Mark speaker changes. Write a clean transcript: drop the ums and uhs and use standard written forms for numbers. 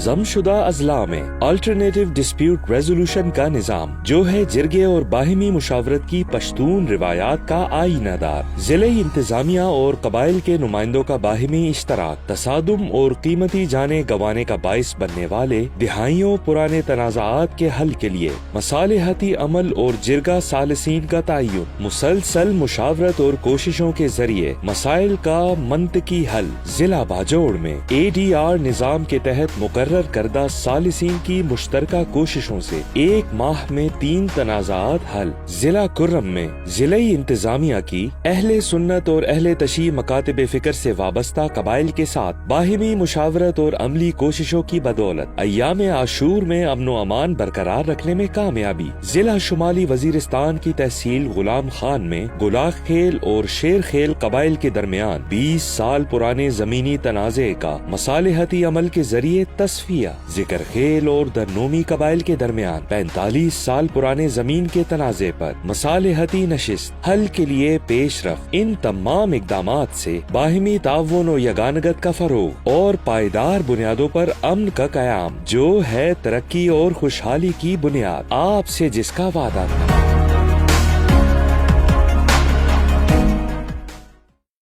Speaker 1: ضم شدہ اضلاع میں آلٹرنیٹو ڈسپیوٹ ریزولوشن کا نظام جو ہے جرگے اور باہمی مشاورت کی پشتون روایات کا آئینہ دار، ضلعی انتظامیہ اور قبائل کے نمائندوں کا باہمی اشتراک تصادم اور قیمتی جانیں گنوانے کا باعث بننے والے دہائیوں پرانے تنازعات کے حل کے لیے مصالحتی عمل اور جرگہ ثالثین کا تعین، مسلسل مشاورت اور کوششوں کے ذریعے مسائل کا منطقی حل۔ ضلع باجوڑ میں ADR نظام کے تحت مقرر کردہ ثالثین کی مشترکہ کوششوں سے 1 ماہ میں 3 تنازعات حل۔ ضلع کرم میں ضلعی انتظامیہ کی اہل سنت اور اہل تشیع مکاتب فکر سے وابستہ قبائل کے ساتھ باہمی مشاورت اور عملی کوششوں کی بدولت ایام عاشور میں امن و امان برقرار رکھنے میں کامیابی۔ ضلع شمالی وزیرستان کی تحصیل غلام خان میں گلاخ خیل اور شیر خیل قبائل کے درمیان 20 سال پرانے زمینی تنازع کا مصالحتی عمل کے ذریعے تصفیہ۔ ذکر خیل اور درنومی قبائل کے درمیان 45 سال پرانے زمین کے تنازع پر مصالحتی نشست حل کے لیے پیش رفت۔ ان تمام اقدامات سے باہمی تعاون و یگانگت کا فروغ اور پائیدار بنیادوں پر امن کا قیام جو ہے ترقی اور خوشحالی کی بنیاد، آپ سے جس کا وعدہ تھا۔